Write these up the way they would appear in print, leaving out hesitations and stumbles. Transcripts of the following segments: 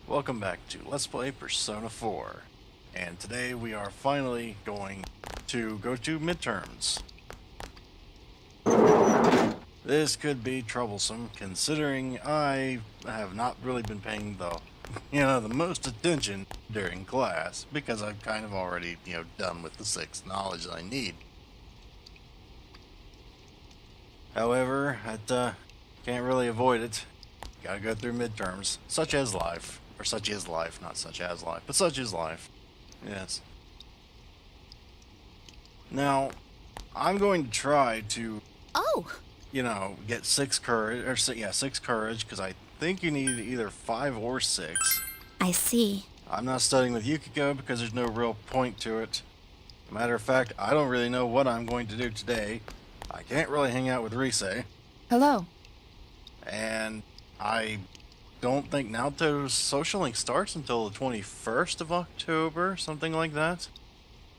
Welcome back to Let's Play Persona 4, and today we are finally going to go to midterms. This could be troublesome considering I have not really been paying the most attention during class because I've kind of already, done with the 6 knowledge that I need. However, I can't really avoid it. Gotta go through midterms, such as life. Or such is life, not such as life, but such is life. Yes. Now, I'm going to try to, Oh, get 6 courage, or 6 courage, because I think you need either 5 or 6. I see. I'm not studying with Kigo because there's no real point to it. Matter of fact, I don't really know what I'm going to do today. I can't really hang out with Rise, Hello. and I don't think Naoto's social link starts until the 21st of October, something like that.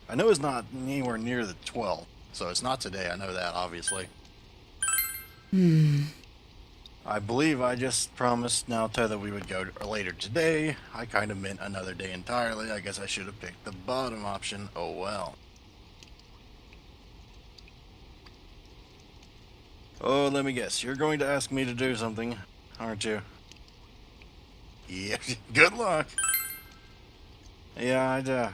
I know it's not anywhere near the 12th, so it's not today, I know that, obviously. I believe I just promised Naoto that we would go later today. I kind of meant another day entirely. I guess I should have picked the bottom option. Oh well. Oh, let me guess. You're going to ask me to do something, aren't you? Yeah, good luck. Yeah,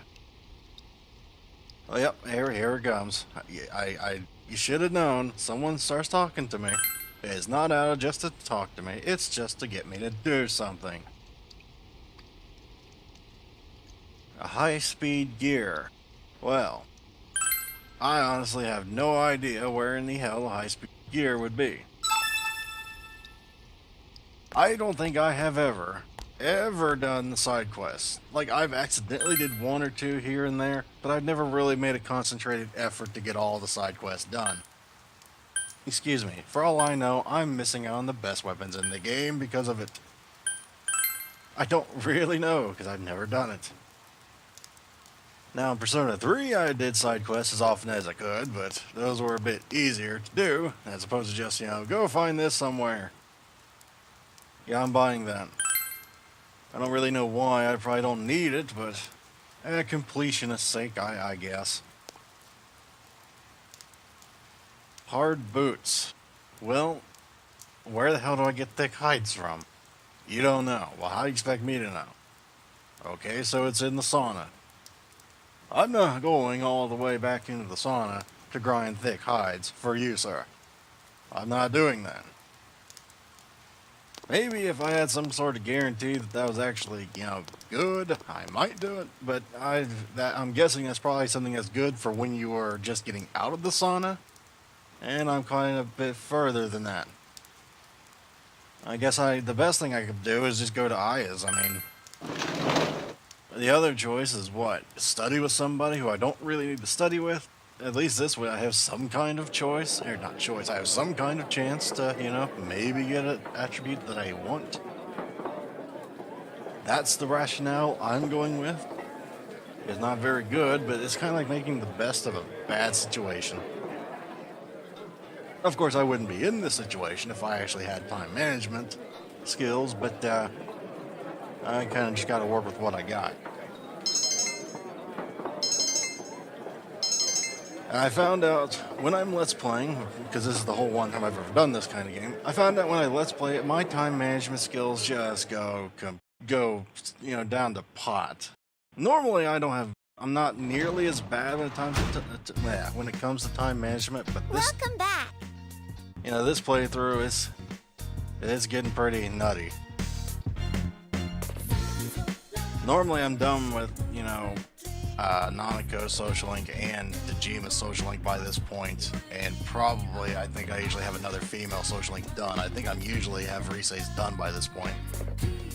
oh, yep, here it comes. You should have known. Someone starts talking to me. It's not out just to talk to me. It's just to get me to do something. A high-speed gear. Well, I honestly have no idea where in the hell a high-speed gear would be. I don't think I have ever done the side quests. Like, I've accidentally did 1 or 2 here and there, but I've never really made a concentrated effort to get all the side quests done. Excuse me, for all I know, I'm missing out on the best weapons in the game because of it. I don't really know, because I've never done it. Now, in Persona 3, I did side quests as often as I could, but those were a bit easier to do, as opposed to just, go find this somewhere. Yeah, I'm buying that. I don't really know why, I probably don't need it, but completionist's sake, I guess. Hard boots. Well, where the hell do I get thick hides from? You don't know. Well, how do you expect me to know? Okay, so it's in the sauna. I'm not going all the way back into the sauna to grind thick hides for you, sir. I'm not doing that. Maybe if I had some sort of guarantee that was actually, good, I might do it. But I'm guessing that's probably something that's good for when you are just getting out of the sauna. And I'm kind of a bit further than that. I guess the best thing I could do is just go to Aya's. I mean, the other choice is what? Study with somebody who I don't really need to study with? At least this way I have some kind of choice, or not choice, I have some kind of chance to, maybe get an attribute that I want. That's the rationale I'm going with. It's not very good, but it's kind of like making the best of a bad situation. Of course, I wouldn't be in this situation if I actually had time management skills, but I kind of just got to work with what I got. And I found out when I'm Let's Playing, because this is the whole one time I've ever done this kind of game, I found out when I Let's Play it, my time management skills just go down to pot. Normally, I'm not nearly as bad when it comes to time management, but Welcome back. this playthrough it's getting pretty nutty. Normally I'm done with, Nanako's social link and Dejima's social link by this point, and probably I think I usually have another female social link done. I think I'm usually have Rise's done by this point.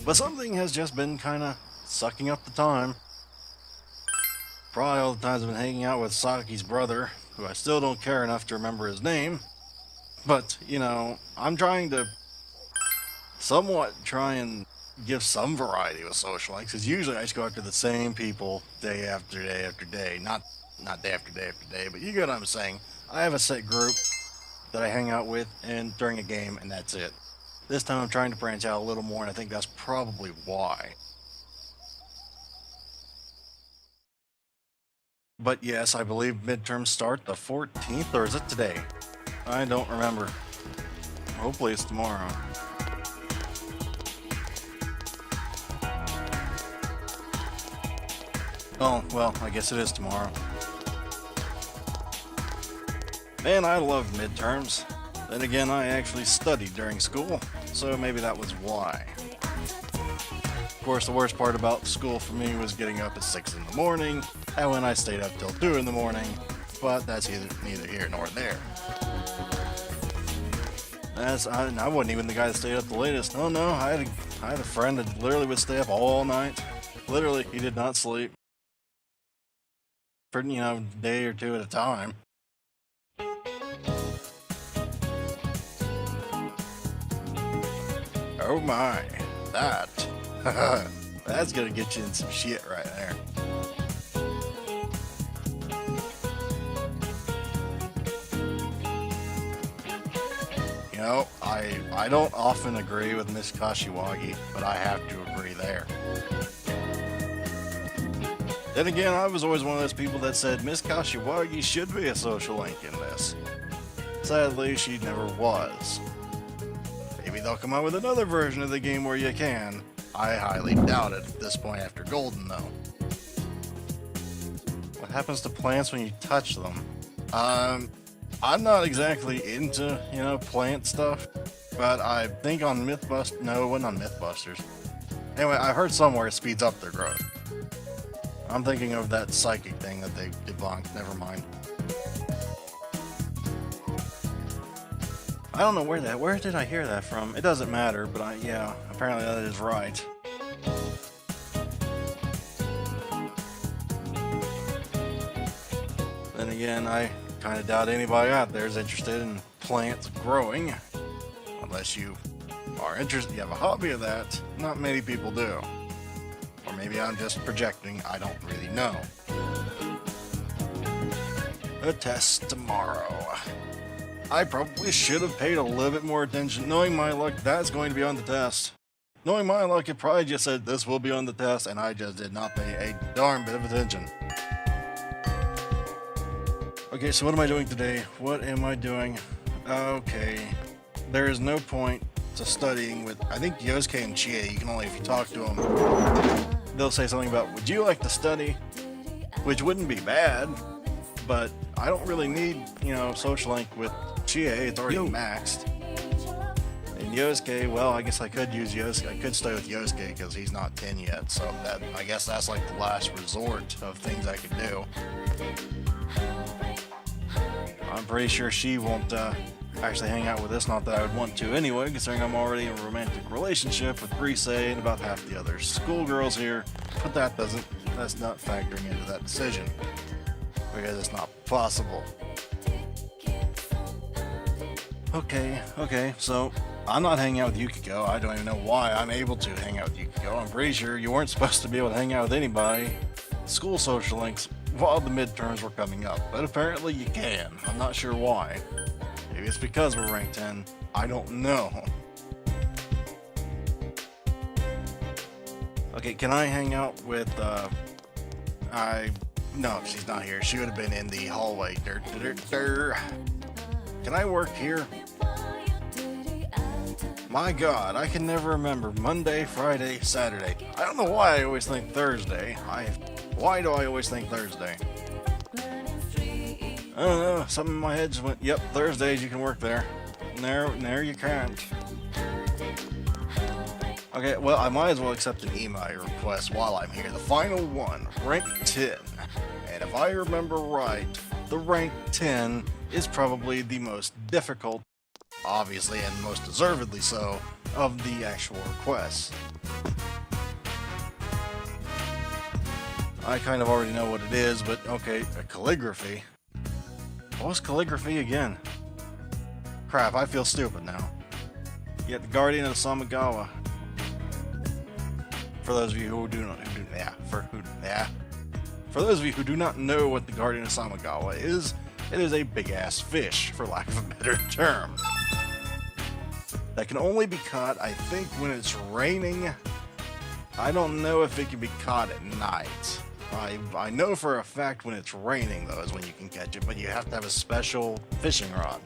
But something has just been kind of sucking up the time. Probably all the times I've been hanging out with Saki's brother, who I still don't care enough to remember his name. But, I'm trying to somewhat try and give some variety with social links, because usually I just go after the same people day after day after day. Not day after day after day, but you get what I'm saying. I have a set group that I hang out with and during a game, and that's it. This time I'm trying to branch out a little more, and I think that's probably why. But yes, I believe midterms start the 14th, or is it today? I don't remember. Hopefully it's tomorrow. Oh, well, I guess it is tomorrow. Man, I love midterms. Then again, I actually studied during school, so maybe that was why. Of course, the worst part about school for me was getting up at 6 in the morning, and when I stayed up till 2 in the morning, but that's neither here nor there. I wasn't even the guy that stayed up the latest. Oh no, I had a friend that literally would stay up all night. Literally, he did not sleep. For, a day or two at a time. Oh my, that's gonna get you in some shit right there. I don't often agree with Miss Kashiwagi, but I have to agree there. Then again, I was always one of those people that said Miss Kashiwagi should be a social link in this. Sadly, she never was. Maybe they'll come out with another version of the game where you can. I highly doubt it at this point after Golden, though. What happens to plants when you touch them? I'm not exactly into, plant stuff, but I think on Mythbusters, no, it wasn't on Mythbusters. Anyway, I heard somewhere it speeds up their growth. I'm thinking of that psychic thing that they debunked, never mind. I don't know where did I hear that from? It doesn't matter, but apparently that is right. Then again, I kind of doubt anybody out there is interested in plants growing. Unless you are interested, you have a hobby of that. Not many people do. Or maybe I'm just projecting, I don't really know. A test tomorrow. I probably should have paid a little bit more attention. Knowing my luck, that's going to be on the test. Knowing my luck, it probably just said this will be on the test, and I just did not pay a darn bit of attention. Okay, so what am I doing today? What am I doing? Okay. There is no point to studying with, I think Yosuke and Chie, you can only if you talk to them. They'll say something about, would you like to study? Which wouldn't be bad, but I don't really need, social link with Chie, it's already maxed. And Yosuke, well, I guess I could use Yosuke, I could stay with Yosuke because he's not 10 yet, so I guess that's like the last resort of things I could do. I'm pretty sure she won't actually hang out with us, not that I would want to anyway, considering I'm already in a romantic relationship with Rise and about half the other schoolgirls here, but that's not factoring into that decision, because it's not possible. Okay, so I'm not hanging out with Yukiko. I don't even know why I'm able to hang out with Yukiko. I'm pretty sure you weren't supposed to be able to hang out with anybody. School social links while the midterms were coming up, but apparently you can. I'm not sure why. Maybe it's because we're ranked 10. I don't know. Okay, can I hang out with, no, she's not here. She would have been in the hallway. Can I work here? My God, I can never remember Monday, Friday, Saturday. I don't know why I always think Thursday. Why do I always think Thursday? I don't know, something in my head just went, yep, Thursdays you can work there. No, you can't. Okay, well, I might as well accept an email request while I'm here. The final one, rank 10. And if I remember right, the rank 10 is probably the most difficult, obviously, and most deservedly so, of the actual requests. I kind of already know what it is, but okay, a calligraphy. What was calligraphy again? Crap, I feel stupid now. You got the Guardian of Samigawa. For those of you who do not, For those of you who do not know what the Guardian of Samigawa is, it is a big-ass fish, for lack of a better term. That can only be caught, I think, when it's raining. I don't know if it can be caught at night. I know for a fact when it's raining, though, is when you can catch it, but you have to have a special fishing rod.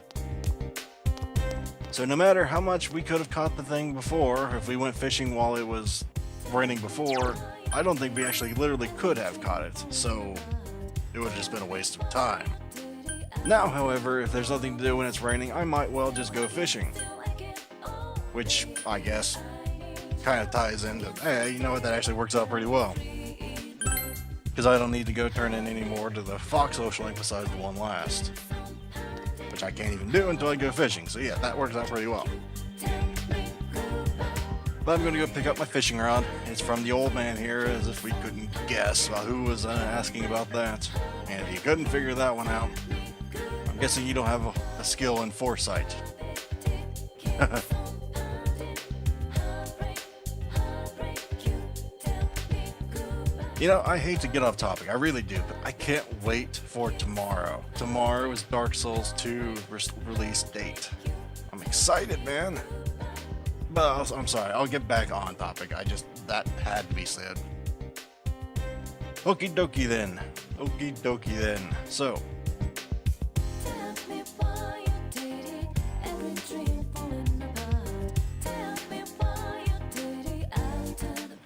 So no matter how much we could have caught the thing before, if we went fishing while it was raining before, I don't think we actually literally could have caught it, so it would have just been a waste of time. Now, however, if there's nothing to do when it's raining, I might well just go fishing. Which, I guess, kind of ties into, hey, you know what, that actually works out pretty well. Because I don't need to go turn in any more to the Fox social link besides the one last. Which I can't even do until I go fishing, so yeah, that works out pretty well. But I'm going to go pick up my fishing rod. It's from the old man here, as if we couldn't guess about who was asking about that. And if you couldn't figure that one out, I'm guessing you don't have a skill in foresight. You know, I hate to get off topic, I really do, but I can't wait for tomorrow. Tomorrow is Dark Souls 2 release date. I'm excited, man. But I'm sorry, I'll get back on topic. That had to be said. Okie dokie then. Okie dokie then. So.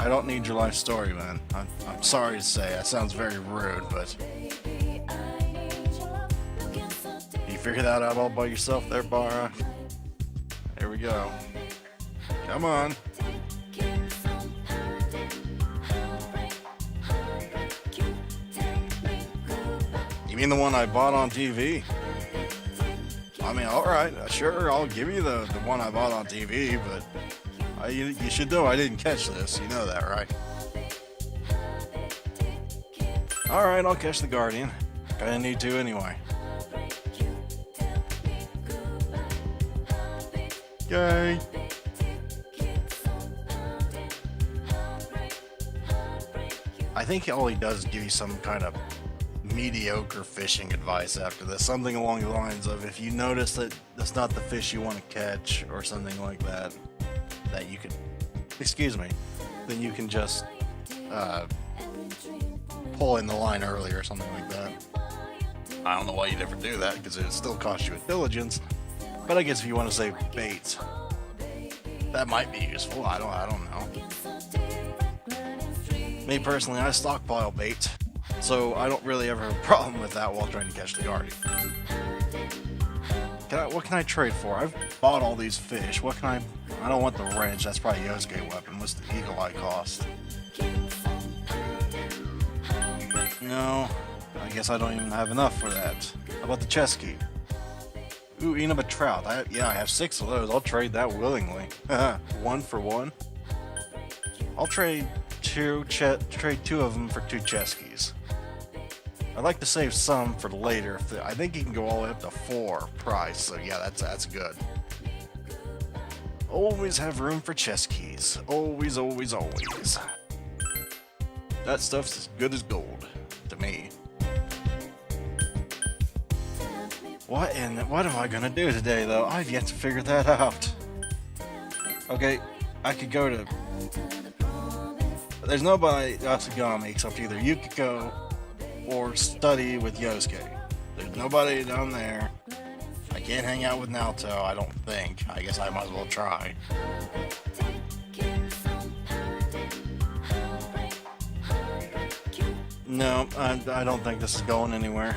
I don't need your life story, man. I'm sorry to say, that sounds very rude, but... You figure that out all by yourself there, Bara? There we go. Come on. You mean the one I bought on TV? I mean, alright, sure, I'll give you the one I bought on TV, but... You should know I didn't catch this. You know that, right? Alright, I'll catch the Guardian. Kinda need to anyway. Yay! I think all he does is give you some kind of mediocre fishing advice after this. Something along the lines of, if you notice that that's not the fish you want to catch, or something like that, that you can, then you can just pull in the line early or something like that. I don't know why you'd ever do that, because it still costs you a diligence, but I guess if you want to save bait, that might be useful. I don't know. Me personally, I stockpile bait, so I don't really ever have a problem with that while trying to catch the Guardian. What can I trade for? I've bought all these fish. What can I don't want the wrench. That's probably Yosuke weapon. What's the eagle eye cost? No, I guess I don't even have enough for that. How about the chest key? Ooh, Inaba trout. I have 6 of those. I'll trade that willingly. 1 for 1. I'll trade 2 of them for 2 chest keys. I'd like to save some for later. I think you can go all the way up to 4 price, so yeah, that's good. Always have room for chest keys. Always, always, always. That stuff's as good as gold, to me. What am I gonna do today, though? I've yet to figure that out. Okay, I could go to... There's nobody Asagami except either Yukiko or study with Yosuke. There's nobody down there. I can't hang out with Naoto, I don't think. I guess I might as well try. No, I don't think this is going anywhere.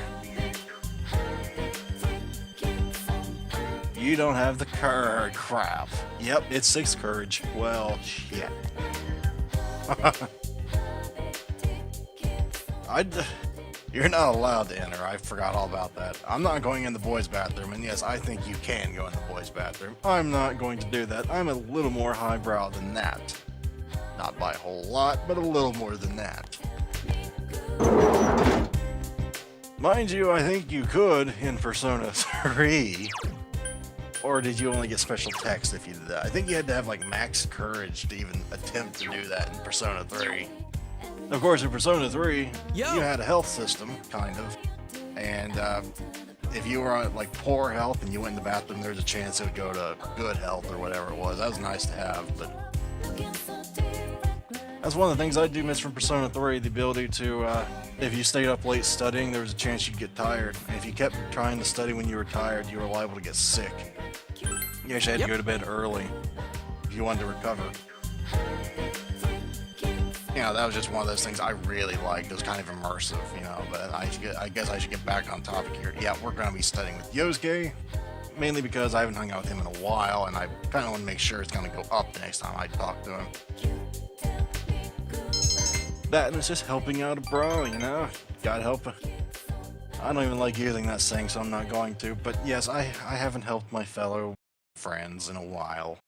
You don't have the courage. Crap. Yep, it's 6 courage. Well, shit. You're not allowed to enter. I forgot all about that. I'm not going in the boys' bathroom, and yes, I think you can go in the boys' bathroom. I'm not going to do that. I'm a little more highbrow than that. Not by a whole lot, but a little more than that. Mind you, I think you could in Persona 3. Or did you only get special text if you did that? I think you had to have like max courage to even attempt to do that in Persona 3. Of course, in Persona 3, you had a health system, kind of. And if you were on like poor health and you went in the bathroom, there's a chance it would go to good health or whatever it was. That was nice to have, but That's one of the things I do miss from Persona 3, the ability to, if you stayed up late studying, there was a chance you'd get tired. And if you kept trying to study when you were tired, you were liable to get sick. You actually had to go to bed early if you wanted to recover. You know, that was just one of those things I really liked. It was kind of immersive, you know, but I guess I should get back on topic here. Yeah, we're going to be studying with Yosuke, mainly because I haven't hung out with him in a while, and I kind of want to make sure it's going to go up the next time I talk to him. That and it's just helping out a bro, you know? Gotta help. I don't even like using that saying, so I'm not going to, but yes, I haven't helped my fellow friends in a while.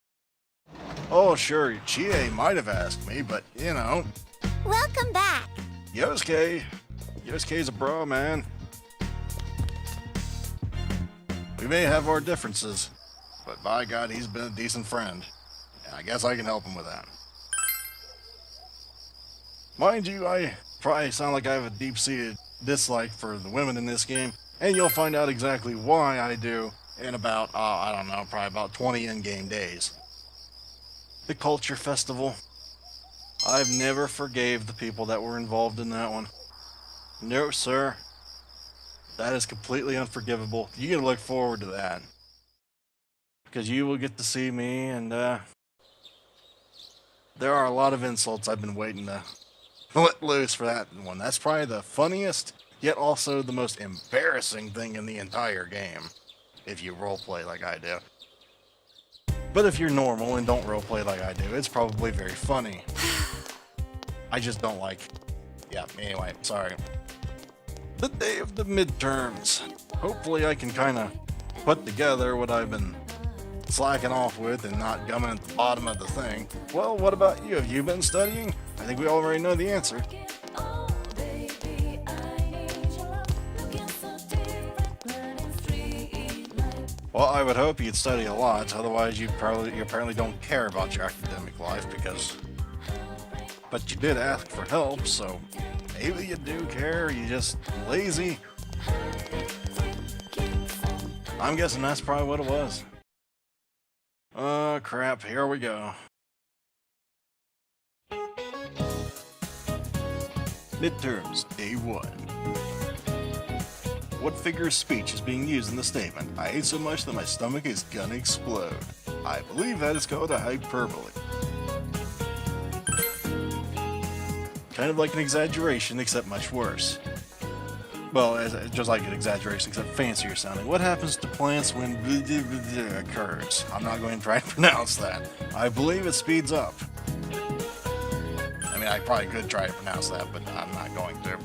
Oh, sure, Chie might have asked me, but, you know. Welcome back. Yosuke's a bro, man. We may have our differences, but by God, he's been a decent friend. And I guess I can help him with that. Mind you, I probably sound like I have a deep-seated dislike for the women in this game, and you'll find out exactly why I do in about, I don't know, probably about 20 in-game days. The Culture Festival. I've never forgave the people that were involved in that one. No, sir. That is completely unforgivable. You can look forward to that. Because you will get to see me, and, there are a lot of insults I've been waiting to let loose for that one. That's probably the funniest, yet also the most embarrassing thing in the entire game, if you roleplay like I do. But if you're normal and don't roleplay like I do, it's probably very funny. I just don't like... Yeah, anyway, sorry. The day of the midterms. Hopefully I can kind of put together what I've been slacking off with and not gumming at the bottom of the thing. Well, what about you? Have you been studying? I think we already know the answer. Well, I would hope you'd study a lot, otherwise you apparently don't care about your academic life but you did ask for help, so maybe you do care, you just lazy. I'm guessing that's probably what it was. Crap, here we go. Midterms, Day 1. What figure of speech is being used in the statement, "I ate so much that my stomach is gonna explode"? I believe that is called a hyperbole. Kind of like an exaggeration, except much worse. Well, just like an exaggeration, except fancier sounding. What happens to plants when occurs? I'm not going to try to pronounce that. I believe it speeds up. I mean, I probably could try to pronounce that, but I'm not going to.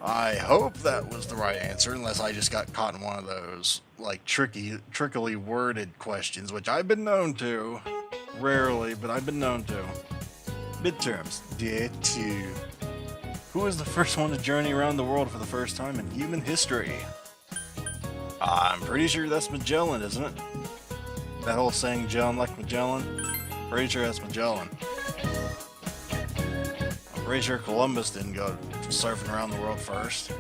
I hope that was the right answer, unless I just got caught in one of those, like, trickily worded questions, which I've been known to. Rarely, but I've been known to. Midterms, Day 2. Who was the first one to journey around the world for the first time in human history? I'm pretty sure that's Magellan, isn't it? That whole saying, Magellan like Magellan? Pretty sure that's Magellan. I'm pretty sure Columbus didn't go surfing around the world first.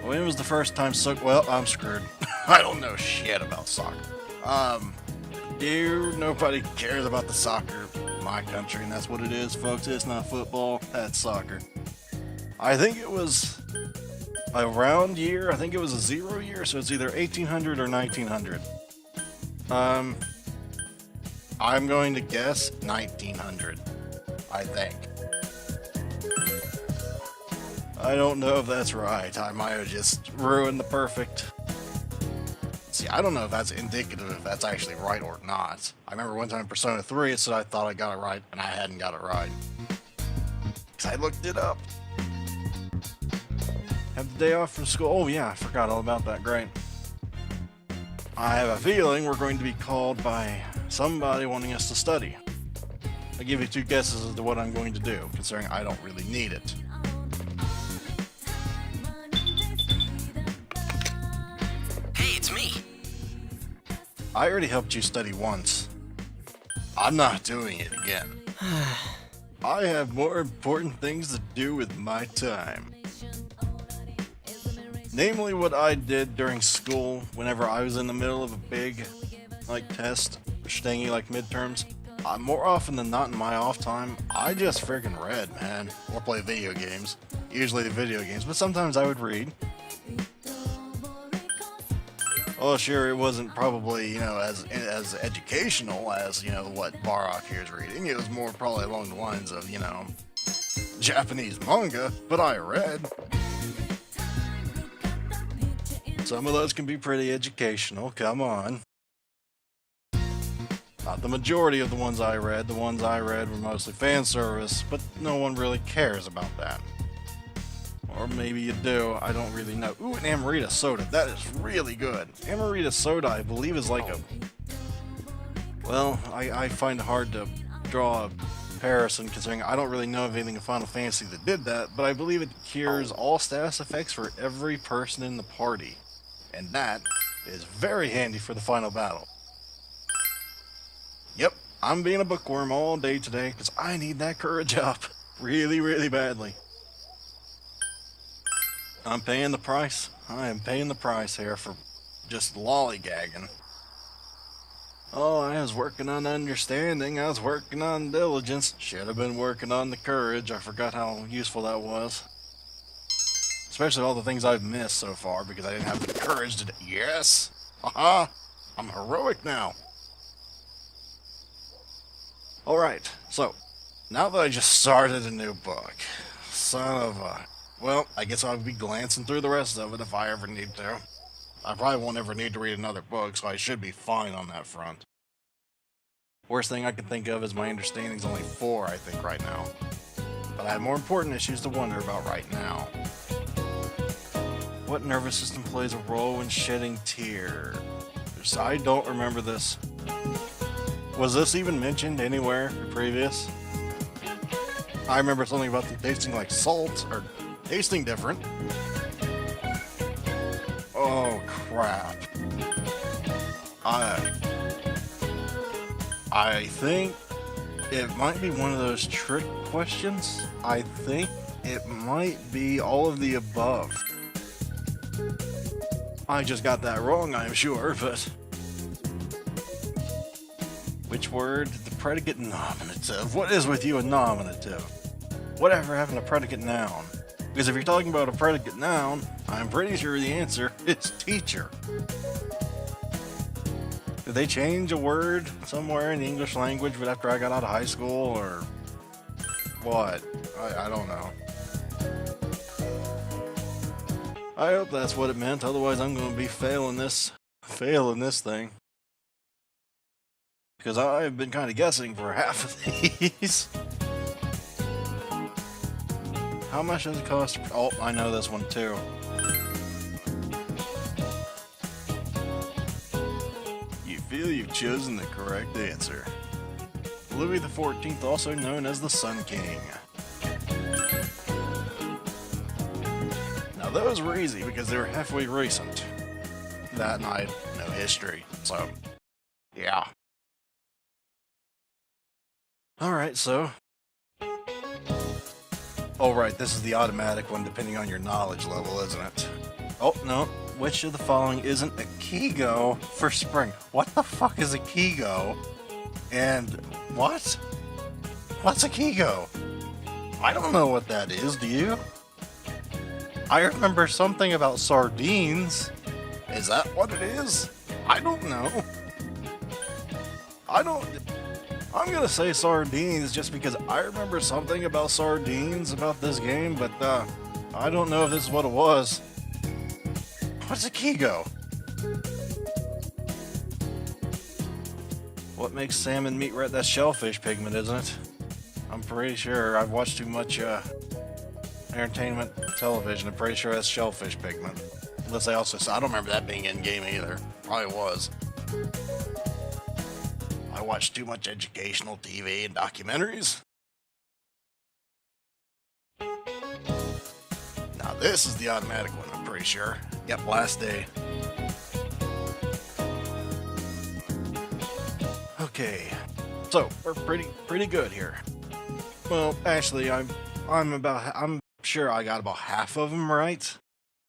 When was the first time well, I'm screwed. I don't know shit about soccer. Nobody cares about the soccer in my country, and that's what it is, folks. It's not football, that's soccer. I think it was a round year. I think it was a 0 year, so it's either 1800 or 1900. I'm going to guess 1900, I think. I don't know if that's right. I might have just ruined the perfect... See, I don't know if that's indicative if that's actually right or not. I remember one time in Persona 3 it said I thought I got it right, and I hadn't got it right. Because I looked it up. Have the day off from school. Oh yeah, I forgot all about that. Great. I have a feeling we're going to be called by somebody wanting us to study. I'll give you two guesses as to what I'm going to do, considering I don't really need it. I already helped you study once. I'm not doing it again. I have more important things to do with my time. Namely what I did during school whenever I was in the middle of a big, test, or stingy, midterms. More often than not in my off time, I just freaking read, man, or play video games. Usually the video games, but sometimes I would read. Oh, sure, it wasn't probably, as educational as, what Barok here is reading. It was more probably along the lines of, Japanese manga, but I read. Some of those can be pretty educational, come on. Not the majority of the ones I read. The ones I read were mostly fan service, but no one really cares about that. Or maybe you do, I don't really know. Ooh, an Amarita soda, that is really good. Amarita soda, I believe, is like a... Well, I find it hard to draw a comparison considering I don't really know of anything in Final Fantasy that did that, but I believe it cures all status effects for every person in the party. And that is very handy for the final battle. Yep, I'm being a bookworm all day today because I need that courage up really, really badly. I'm paying the price. I am paying the price here for just lollygagging. Oh, I was working on understanding. I was working on diligence. Should have been working on the courage. I forgot how useful that was. Especially all the things I've missed so far because I didn't have the courage to... Yes! Haha! I'm heroic now. Alright, so, now that I just started a new book, son of a... Well, I guess I'll be glancing through the rest of it if I ever need to. I probably won't ever need to read another book, so I should be fine on that front. Worst thing I can think of is my understanding's only 4, I think, right now. But I have more important issues to wonder about right now. What nervous system plays a role in shedding tears? I don't remember this. Was this even mentioned anywhere previous? I remember something about them tasting like salt, or tasting different. Oh crap. I think it might be one of those trick questions. I think it might be all of the above. I just got that wrong, I'm sure, but... Which word? The predicate nominative. What is with you a nominative? Whatever happened to predicate noun? Because if you're talking about a predicate noun, I'm pretty sure the answer is teacher. Did they change a word somewhere in the English language but after I got out of high school, or what? I don't know. I hope that's what it meant, otherwise I'm going to be failing this thing. Because I've been kind of guessing for half of these. How much does it cost? Oh, I know this one too. You feel you've chosen the correct answer. Louis XIV, also known as the Sun King. Now those were easy because they were halfway recent. That and I know history, so yeah. Alright, so... Oh right, this is the automatic one depending on your knowledge level, isn't it? Oh, no. Which of the following isn't a Kigo for spring? What the fuck is a Kigo? And what? What's a Kigo? I don't know what that is, do you? I remember something about sardines. Is that what it is? I don't know. I'm gonna say sardines just because I remember something about sardines about this game, but I don't know if this is what it was. What's a Kigo? What makes salmon meat red? That's shellfish pigment, isn't it? I'm pretty sure. I've watched too much entertainment television. I'm pretty sure that's shellfish pigment. Unless I don't remember that being in game either. Probably was. I watch too much educational TV and documentaries. Now this is the automatic one, I'm pretty sure. Yep, last day. Okay, so we're pretty good here. Well, actually, I'm sure I got about half of them right.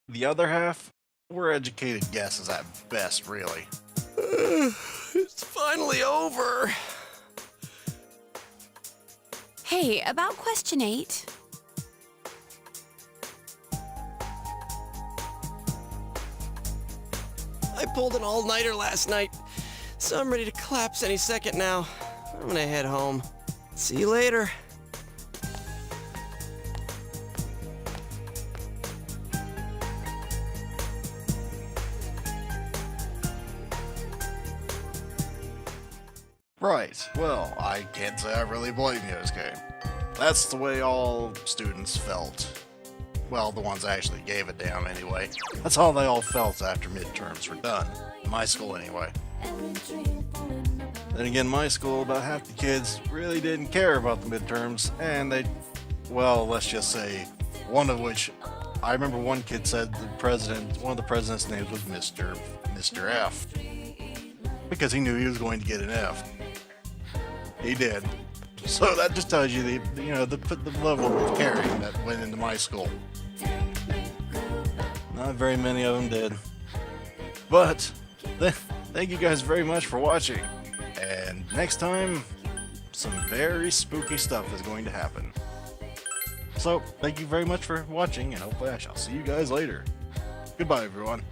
The other half were educated guesses at best, really. It's finally over. Hey, about question 8. I pulled an all-nighter last night, so I'm ready to collapse any second now. I'm gonna head home. See you later. Right. Well, I can't say I really blame you, SK. That's the way all students felt. Well, the ones that actually gave a damn anyway. That's how they all felt after midterms were done. In my school anyway. Then again, my school, about half the kids really didn't care about the midterms, and well, let's just say, one of which, I remember one kid said one of the president's names was Mr. F. Because he knew he was going to get an F. He did. So that just tells you the level of caring that went into my school. Not very many of them did. But thank you guys very much for watching. And next time, some very spooky stuff is going to happen. So thank you very much for watching, and hopefully I shall see you guys later. Goodbye, everyone.